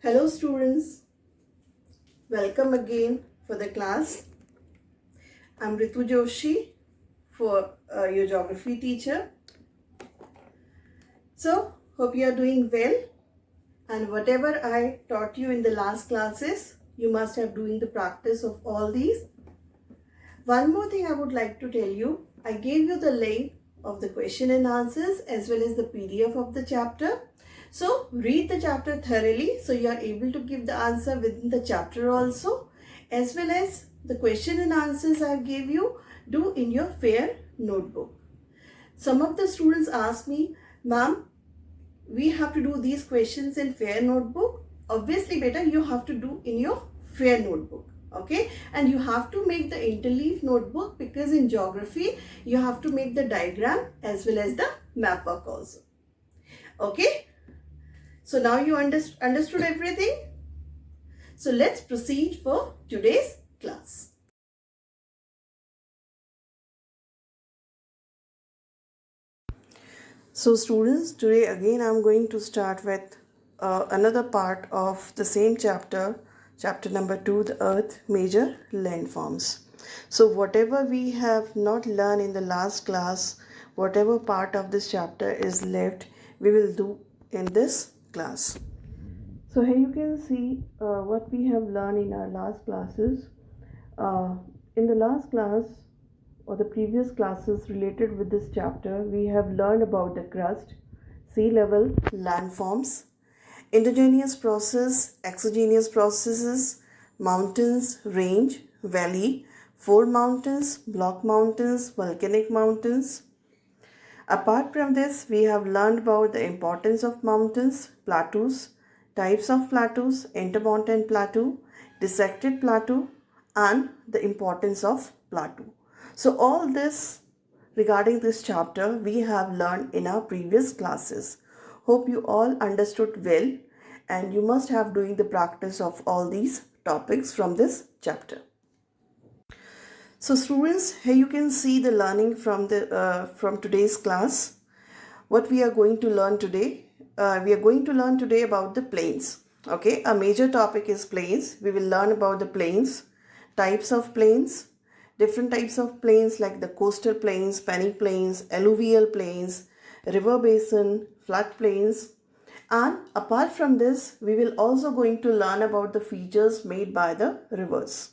Hello students, welcome again for the class. I'm Ritu Joshi for your geography teacher. So, hope you are doing well, and whatever I taught you in the last classes, you must have doing the practice of all these. One more thing I would like to tell you, I gave you the link of the question and answers as well as the PDF of the chapter. So read the chapter thoroughly so you are able to give the answer within the chapter also, as well as the question and answers I gave you, do in your fair notebook. Some of the students ask me, ma'am, we have to do these questions in fair notebook. Obviously beta, you have to do in your fair notebook. Okay, and you have to make the interleaf notebook because in geography you have to make the diagram as well as the map work also. Okay, so now you understood everything. So let's proceed for today's class. So students, today again I'm going to start with another part of the same chapter, chapter number 2, the Earth Major Landforms. So whatever we have not learned in the last class, whatever part of this chapter is left, we will do in this class. So here you can see what we have learned in our last classes. In the last class or the previous classes related with this chapter, we have learned about the crust, sea level, landforms, endogenous process, exogenous processes, mountains, range, valley, fold mountains, block mountains, volcanic mountains. Apart from this, we have learned about the importance of mountains, plateaus, types of plateaus, intermountain plateau, dissected plateau, and the importance of plateau. So all this regarding this chapter we have learned in our previous classes. Hope you all understood well, and you must have doing the practice of all these topics from this chapter. So students, here you can see the learning from today's class. What we are going to learn today, we are going to learn today about the plains. Okay, a major topic is plains. We will learn about the plains, types of plains, different types of plains like the coastal plains, Penile Plains, Alluvial Plains, river basin, flood plains. And apart from this, we will also going to learn about the features made by the rivers.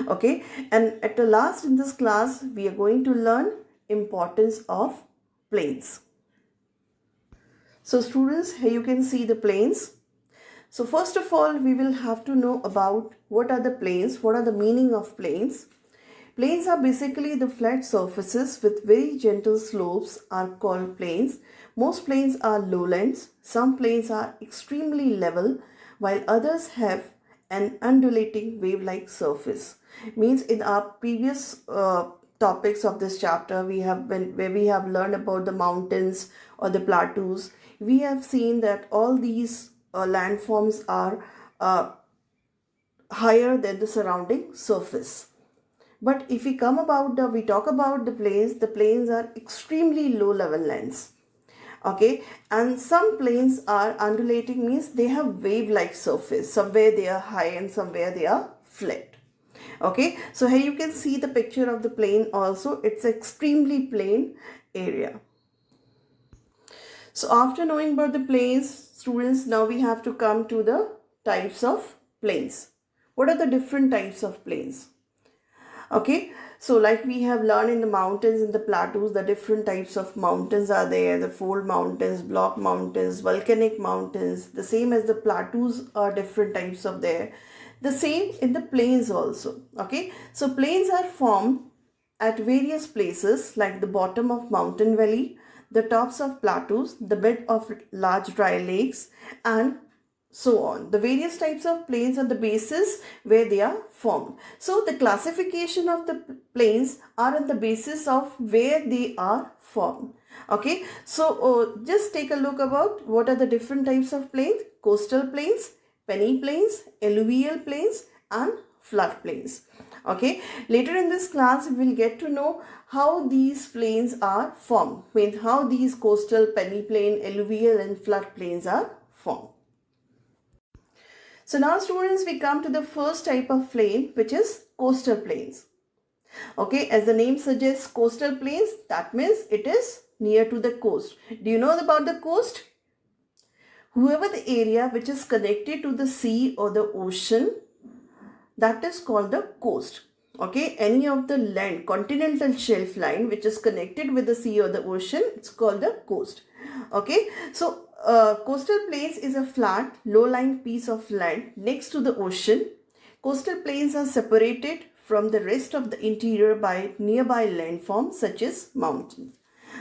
Okay, and at the last in this class, we are going to learn importance of plains. So students, here you can see the plains. So first of all, we will have to know about what are the plains, what are the meaning of plains. Plains are basically the flat surfaces with very gentle slopes are called plains. Most plains are lowlands. Some plains are extremely level, while others have an undulating wave-like surface. Means in our previous topics of this chapter, where we have learned about the mountains or the plateaus, we have seen that all these landforms are higher than the surrounding surface. But if we talk about the plains are extremely low level lands. Okay, and some plains are undulating, means they have wave like surface. Somewhere they are high and somewhere they are flat. Okay, so here you can see the picture of the plain also. It's extremely plain area. So after knowing about the plains, students, now we have to come to the types of plains. What are the different types of plains? Okay, so like we have learned in the mountains and the plateaus, the different types of mountains are there, the fold mountains, block mountains, volcanic mountains. The same as the plateaus are different types of there. The same in the plains also. Okay, so plains are formed at various places like the bottom of mountain valley, the tops of plateaus, the bed of large dry lakes, and so on. The various types of plains are the basis where they are formed. So the classification of the plains are on the basis of where they are formed. Okay, so just take a look about what are the different types of plains: coastal plains, Penile Plains, Alluvial Plains, and flood plains. Okay, later in this class we will get to know how these plains are formed, means how these coastal, Penile Plain, alluvial and flood plains are formed. So now students, we come to the first type of plain, which is coastal plains. Okay, as the name suggests, coastal plains, that means it is near to the coast. Do you know about the coast? Whoever the area which is connected to the sea or the ocean, that is called the coast. Okay, any of the land, continental shelf line which is connected with the sea or the ocean, it's called the coast. Okay, so coastal plains is a flat, low-lying piece of land next to the ocean. Coastal plains are separated from the rest of the interior by nearby landforms such as mountains.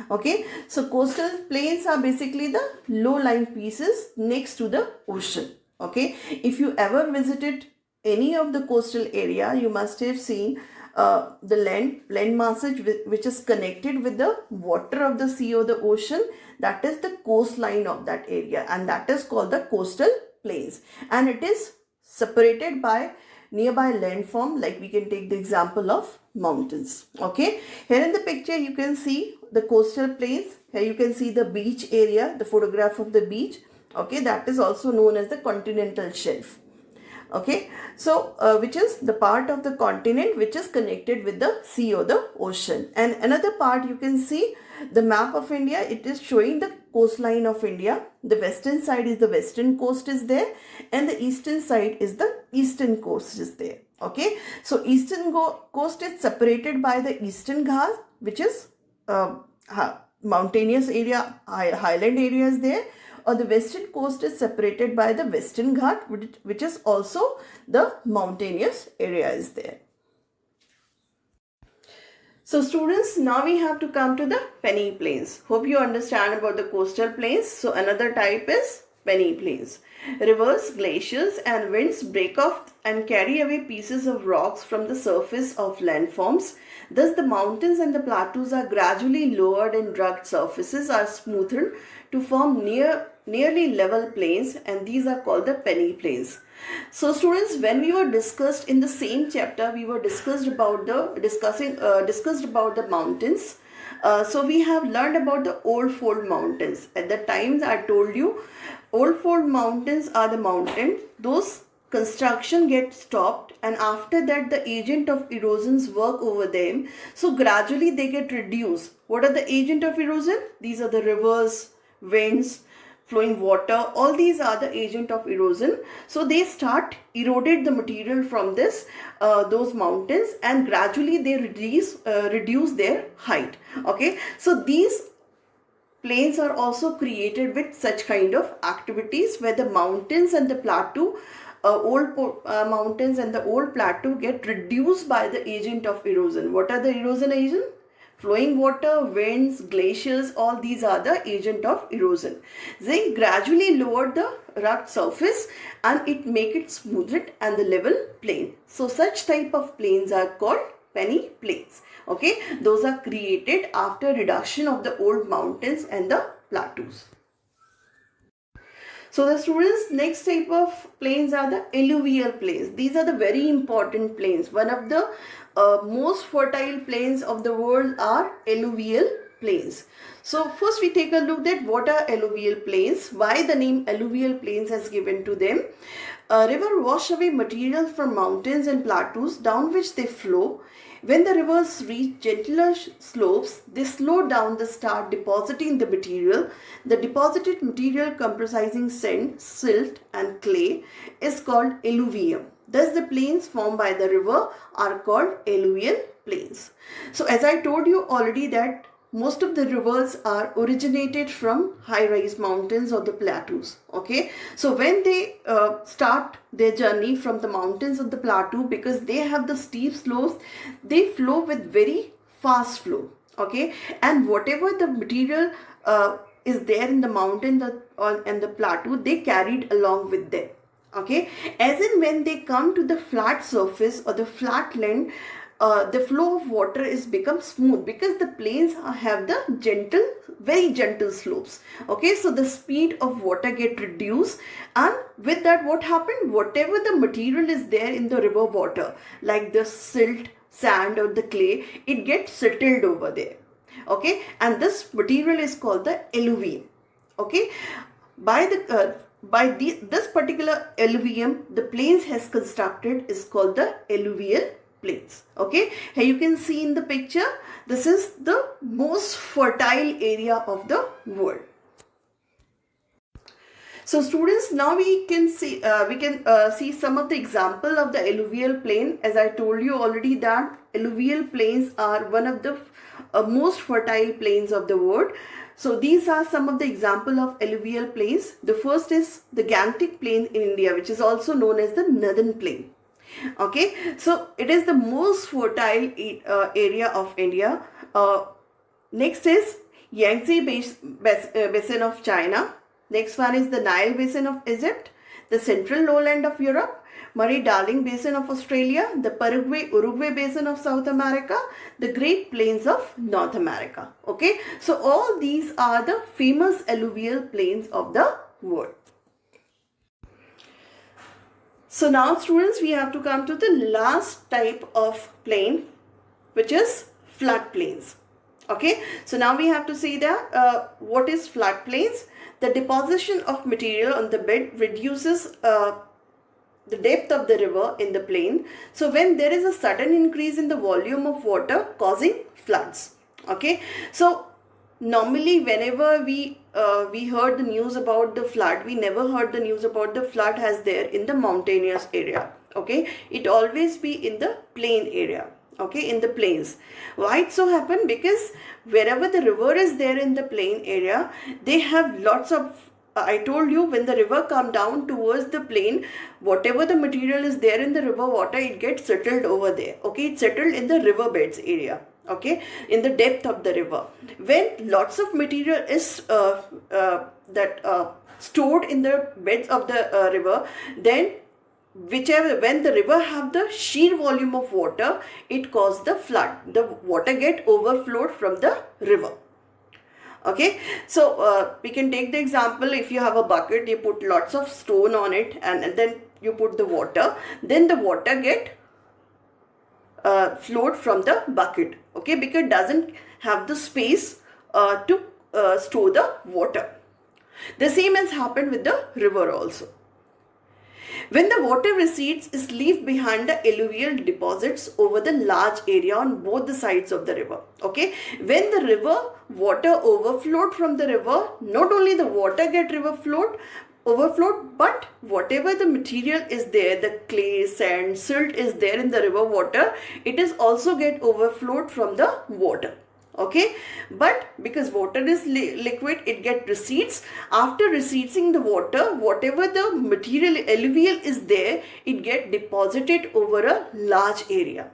Okay, so coastal plains are basically the low-lying pieces next to the ocean. Okay, if you ever visited any of the coastal area, you must have seen the land masses which is connected with the water of the sea or the ocean. That is the coastline of that area, and that is called the coastal plains, and it is separated by nearby landform, like we can take the example of mountains. Okay, here in the picture you can see the coastal plains. Here you can see the beach area, the photograph of the beach. Okay, that is also known as the continental shelf. Okay, so which is the part of the continent which is connected with the sea or the ocean. And another part, you can see the map of India, it is showing the coastline of India. The western side is the western coast is there, and the eastern side is the eastern coast is there. Okay, so eastern coast is separated by the Eastern Ghats, which is mountainous area, highland areas there, or the western coast is separated by the Western Ghat, which is also the mountainous area is there. So students, now we have to come to the Penile Plains. Hope you understand about the coastal plains. So another type is Penile Plains. Rivers, glaciers and winds break off and carry away pieces of rocks from the surface of landforms. Thus the mountains and the plateaus are gradually lowered and rugged surfaces are smoothed to form nearly level plains, and these are called the Penile Plains. So students, when we were discussed in the same chapter, we were discussed about the mountains. So we have learned about the old fold mountains. At the times I told you, old fold mountains are the mountain, those construction gets stopped, and after that the agent of erosions work over them. So gradually they get reduced. What are the agent of erosion? These are the rivers, winds, flowing water, all these are the agent of erosion. So they start eroded the material from this those mountains, and gradually they reduce their height. Okay, so these plains are also created with such kind of activities where the mountains and the plateau mountains and the old plateau get reduced by the agent of erosion. What are the erosion agent? Flowing water, winds, glaciers, all these are the agent of erosion. They gradually lower the rugged surface and it make it smoothed and the level plain. So such type of plains are called Penile Plains. Okay, those are created after reduction of the old mountains and the plateaus. So the students, next type of plains are the alluvial plains. These are the very important plains. One of the most fertile plains of the world are alluvial plains. So first we take a look at what are alluvial plains, why the name alluvial plains has given to them. A river wash away material from mountains and plateaus down which they flow. When the rivers reach gentler slopes, they slow down the start depositing the material. The deposited material comprising sand, silt and clay is called alluvium. Thus the plains formed by the river are called alluvial plains. So as I told you already that most of the rivers are originated from high-rise mountains or the plateaus. Okay, so when they start their journey from the mountains of the plateau, because they have the steep slopes, they flow with very fast flow. Okay, and whatever the material is there in the mountain and the plateau, they carried along with them. Okay, as in when they come to the flat surface or the flat land, the flow of water is become smooth because the plains have the very gentle slopes. Okay, so the speed of water get reduced, and with that what happened, whatever the material is there in the river water, like the silt, sand or the clay, it gets settled over there. Okay, and this material is called the alluvium. Okay, by this particular alluvium, the plains has constructed is called the alluvial plains. Okay, here you can see in the picture, this is the most fertile area of the world. So students, now we can see see some of the example of the alluvial plain. As I told you already that alluvial plains are one of the most fertile plains of the world. So these are some of the example of alluvial plains. The first is the Gangetic Plain in India, which is also known as the Northern Plain. Okay, so it is the most fertile area of India. Next is Yangtze Basin of China. Next one is the Nile Basin of Egypt, the Central Lowland of Europe, Murray-Darling Basin of Australia, the Paraguay-Uruguay Basin of South America, the Great Plains of North America. Okay, so all these are the famous alluvial plains of the world. So now students, we have to come to the last type of plain, which is floodplains. Okay, so now we have to see that what is floodplains. The deposition of material on the bed reduces the depth of the river in the plain. So when there is a sudden increase in the volume of water causing floods. Okay, so normally whenever we heard the news about the flood, we never heard the news about the flood as there in the mountainous area. Okay, it always be in the plain area. Okay, in the plains. Why it so happen? Because wherever the river is there in the plain area, they have lots of I told you, when the river come down towards the plain, whatever the material is there in the river water, it gets settled over there. Okay, it's settled in the river beds area. Okay, in the depth of the river. When lots of material is stored in the beds of the river, then when the river have the sheer volume of water, it causes the flood. The water get overflowed from the river. Okay, so we can take the example, if you have a bucket, you put lots of stone on it and then you put the water, then the water get flowed from the bucket. Okay, because it doesn't have the space to store the water. The same has happened with the river also. When the water recedes, it leaves behind the alluvial deposits over the large area on both the sides of the river. Okay, when the river water overflowed from the river, not only the water get overflowed, but whatever the material is there, the clay, sand, silt is there in the river water, it is also get overflowed from the water. Okay, but because water is liquid, it get recedes. After receding the water, whatever the material alluvial is there, it get deposited over a large area.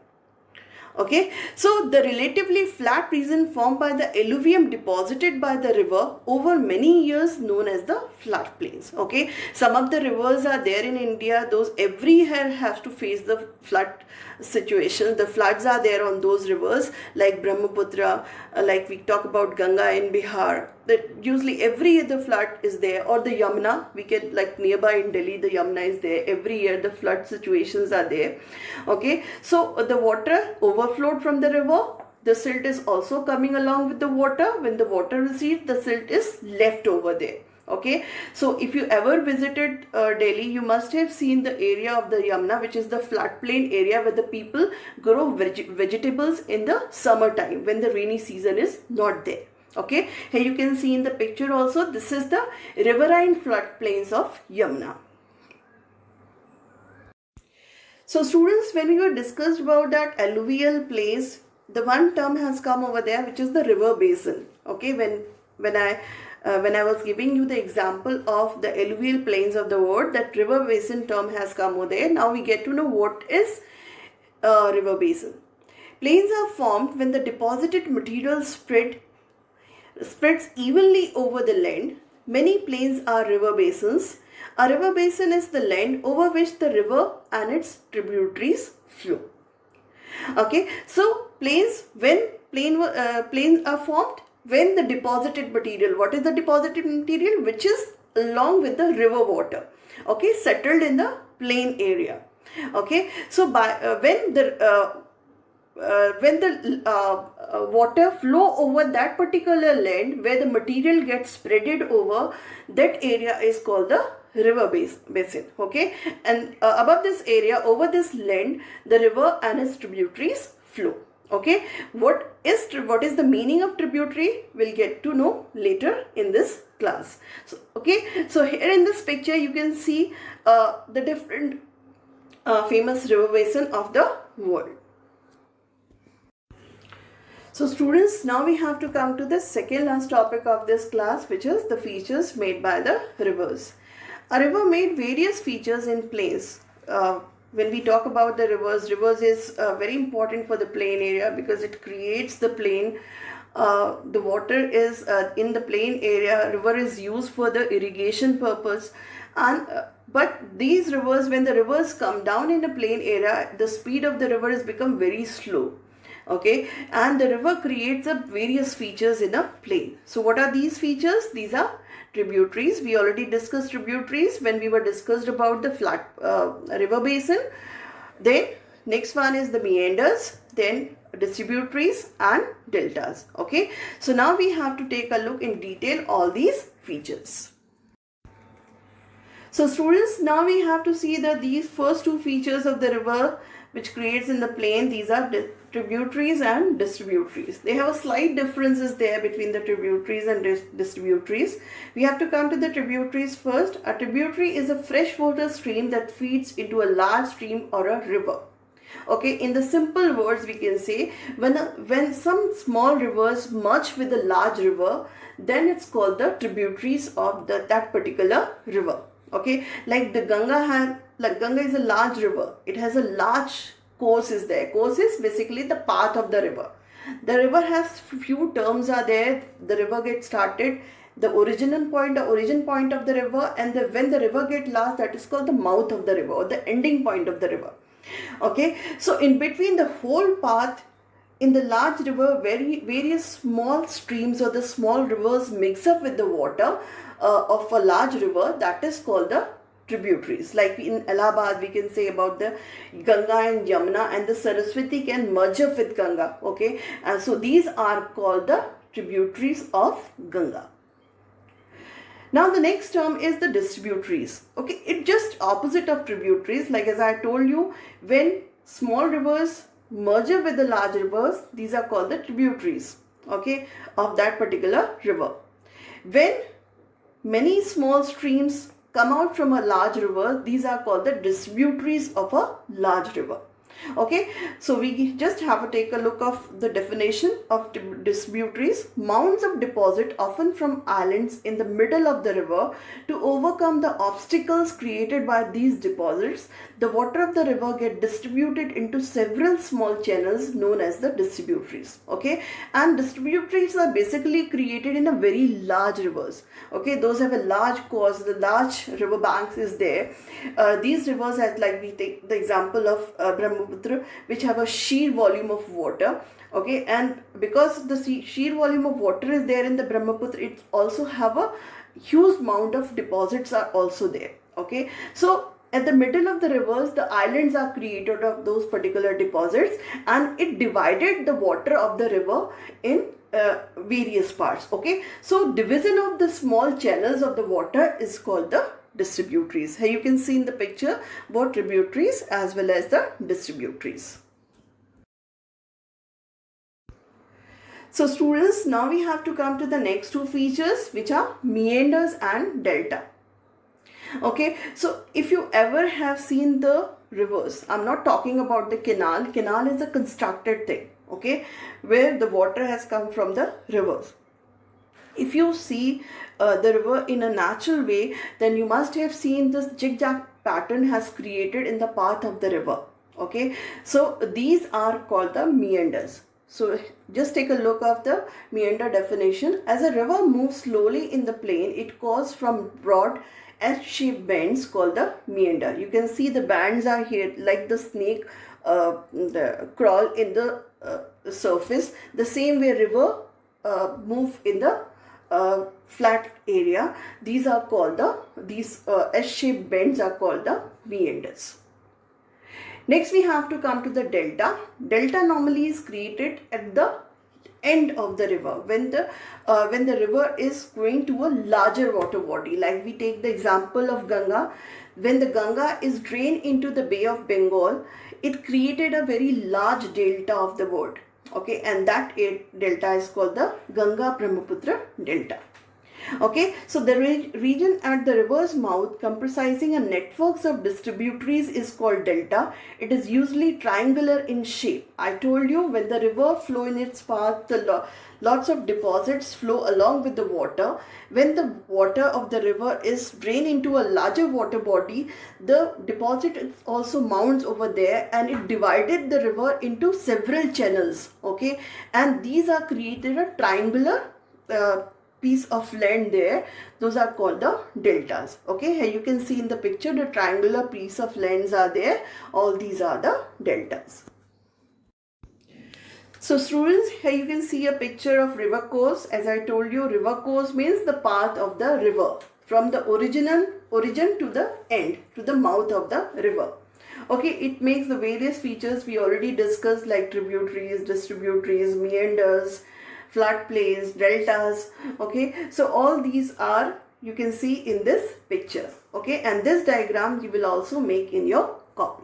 Okay, so the relatively flat region formed by the alluvium deposited by the river over many years known as the floodplains. Okay, some of the rivers are there in India, those every year have to face the flood situation. The floods are there on those rivers like Brahmaputra, like we talk about Ganga in Bihar. That usually every year the flood is there, or the Yamuna, we get like nearby in Delhi, the Yamuna is there. Every year the flood situations are there. Okay, so the water overflowed from the river. The silt is also coming along with the water. When the water recedes, the silt is left over there. Okay, so if you ever visited Delhi, you must have seen the area of the Yamuna, which is the floodplain area where the people grow vegetables in the summertime when the rainy season is not there. Okay, here you can see in the picture also, this is the riverine floodplains of Yamuna. So students, when we were discussed about that alluvial plains, the one term has come over there, which is the river basin. Okay, when I was giving you the example of the alluvial plains of the world, that river basin term has come over there. Now we get to know what is river basin. Plains are formed when the deposited material spreads evenly over the land. Many plains are river basins. A river basin is the land over which the river and its tributaries flow. Okay, so plains are formed when the deposited material, what is the deposited material? Which is along with the river water, okay, settled in the plain area. Okay, so when the water flow over that particular land where the material gets spreaded over, that area is called the river basin. Okay, and above this area, over this land, the river and its tributaries flow. Okay, what is the meaning of tributary? We'll get to know later in this class. So okay, so here in this picture you can see the different famous river basin of the world. So students, now we have to come to the second last topic of this class, which is the features made by the rivers. A river made various features in plains. When we talk about the rivers is very important for the plain area because it creates the plain. The water is in the plain area. River is used for the irrigation purpose, and but these rivers, when the rivers come down in the plain area, the speed of the river has become very slow. Okay, and the river creates various features in a plain. So what are these features? These are tributaries. We already discussed tributaries when we were discussed about the flat river basin. Then next one is the meanders, then distributaries and deltas. Okay, so now we have to take a look in detail all these features. So students, now we have to see that these first two features of the river which creates in the plain, these are tributaries and distributaries. They have a slight differences there between the tributaries and distributaries. We have to come to the tributaries first. A tributary is a freshwater stream that feeds into a large stream or a river. Okay, in the simple words we can say when some small rivers merge with a large river, then it's called the tributaries of that particular river. Okay, like the Ganga is a large river. It has a large course is there. Course is basically the path of the river. The river has few terms are there. The river gets started, the origin point of the river, and when the river gets last, that is called the mouth of the river or the ending point of the river. Okay, so in between the whole path, in the large river, various small streams or the small rivers mix up with the water of a large river, that is called the tributaries. Like in Allahabad, we can say about the Ganga and Yamuna, and the Saraswati can merge up with Ganga. Okay, and so these are called the tributaries of Ganga. Now the next term is the distributaries. Okay, it's just opposite of tributaries. Like as I told you, when small rivers merge with the large rivers, these are called the tributaries, okay, of that particular river. When many small streams come out from a large river, these are called the distributaries of a large river. Okay, so we just have to take a look of the definition of distributaries. Mounds of deposit, often from islands in the middle of the river. To overcome the obstacles created by these deposits, the water of the river get distributed into several small channels known as the distributaries. Okay, and distributaries are basically created in a very large rivers. Okay, those have a large course, the large river banks is there. These rivers, as like we take the example of Brahmaputra, which have a sheer volume of water. Okay, and because the sheer volume of water is there in the Brahmaputra, it also have a huge amount of deposits are also there. Okay, so at the middle of the rivers, the islands are created of those particular deposits, and it divided the water of the river in various parts. Okay, so division of the small channels of the water is called the distributaries. Here you can see in the picture both tributaries as well as the distributaries. So students, now we have to come to the next two features, which are meanders and delta. Okay, so if you ever have seen the rivers, I'm not talking about the canal. Canal is a constructed thing, okay, where the water has come from the rivers. If you see the river in a natural way, then you must have seen this zigzag pattern has created in the path of the river. Okay, so these are called the meanders. So just take a look of the meander definition. As a river moves slowly in the plain, it goes from broad S-shaped bends called the meander. You can see the bands are here like the snake crawl in the surface. The same way river move in the flat area. These are called these S-shaped bends are called the meanders. Next we have to come to the delta. Delta normally is created at the end of the river, when the river is going to a larger water body. Like we take the example of Ganga. When the Ganga is drained into the Bay of Bengal, it created a very large delta of the world. Okay, and that delta is called the Ganga Brahmaputra Delta. Okay, so the region at the river's mouth comprising a networks of distributaries is called delta. It is usually triangular in shape. I told you when the river flow in its path, lots of deposits flow along with the water. When the water of the river is drained into a larger water body, the deposit also mounts over there, and it divided the river into several channels. Okay, and these are created a triangular piece of land there. Those are called the deltas. Okay, here you can see in the picture the triangular piece of lands are there. All these are the deltas. So students, here you can see a picture of river course. As I told you, river course means the path of the river from the origin to the end, to the mouth of the river. Okay, it makes the various features we already discussed, like tributaries, distributaries, meanders, floodplains, deltas. Okay, so all these are, you can see in this picture. Okay, and this diagram you will also make in your copy.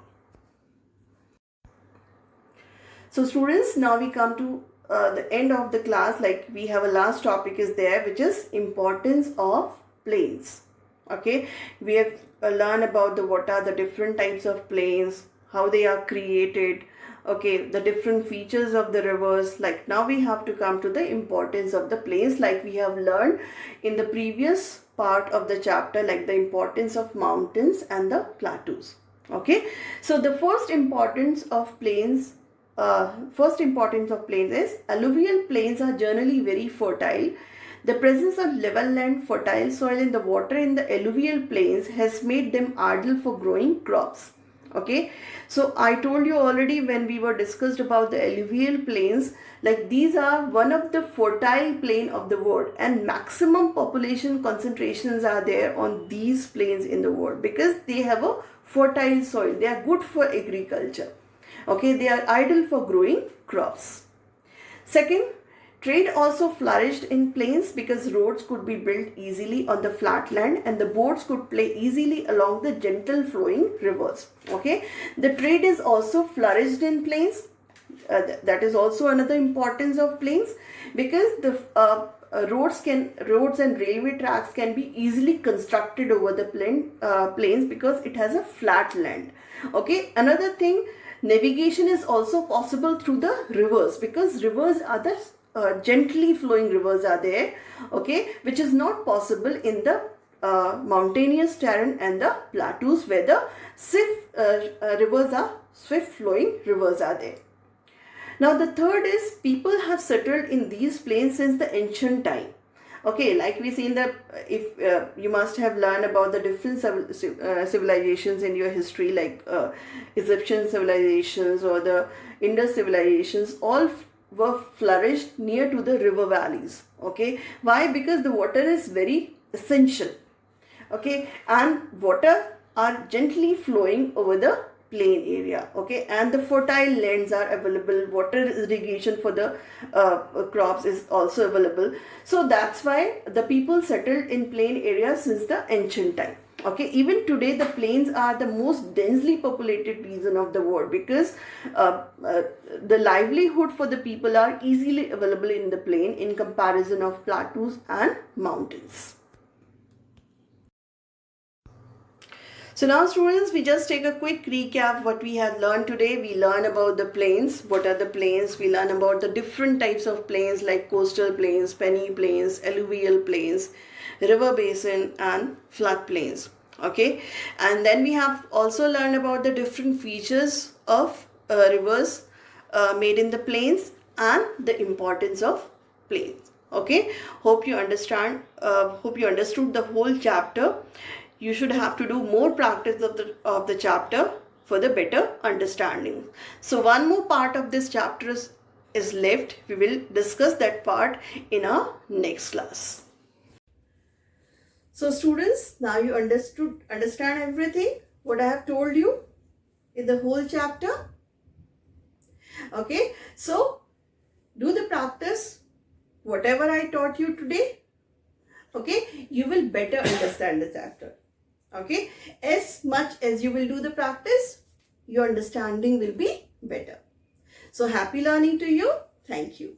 So students, now we come to the end of the class. Like we have a last topic is there, which is importance of plains. Okay, we have learned about what are the different types of plains, how they are created. Okay, the different features of the rivers. Like now we have to come to the importance of the plains, like we have learned in the previous part of the chapter, like the importance of mountains and the plateaus. Okay, so the first importance of plains is alluvial plains are generally very fertile. The presence of level land, fertile soil and the water in the alluvial plains has made them ideal for growing crops. Okay, so I told you already when we were discussed about the alluvial plains, like these are one of the fertile plain of the world, and maximum population concentrations are there on these plains in the world because they have a fertile soil. They are good for agriculture. Okay, they are ideal for growing crops. Second, trade also flourished in plains because roads could be built easily on the flat land and the boats could play easily along the gentle flowing rivers. Okay, the trade is also flourished in plains. That is also another importance of plains because the roads and railway tracks can be easily constructed over the plains because it has a flat land. Okay, another thing, navigation is also possible through the rivers because rivers are the gently flowing rivers are there. Okay, which is not possible in the mountainous terrain and the plateaus where the swift flowing rivers are there. Now the third is people have settled in these plains since the ancient time. Okay, like we see in the, you must have learned about the different civilizations in your history, like Egyptian civilizations or the Indus civilizations, all were flourished near to the river valleys. Okay, why? Because the water is very essential. Okay, and water are gently flowing over the plain area. Okay, and the fertile lands are available. Water irrigation for the crops is also available. So that's why the people settled in plain areas since the ancient time. Okay, even today the plains are the most densely populated region of the world because the livelihood for the people are easily available in the plain in comparison of plateaus and mountains. So now students, we just take a quick recap what we have learned today. We learn about the plains. What are the plains? We learn about the different types of plains like coastal plains, penile plains, alluvial plains, river basin and flood plains. Okay, and then we have also learned about the different features of rivers made in the plains and the importance of plains. Okay, hope you understood the whole chapter. You should have to do more practice of the chapter for the better understanding. So one more part of this chapter is left. We will discuss that part in our next class. So students, now you understand everything what I have told you in the whole chapter. Okay, so do the practice, whatever I taught you today, okay, you will better understand the chapter. Okay, as much as you will do the practice, your understanding will be better. So happy learning to you. Thank you.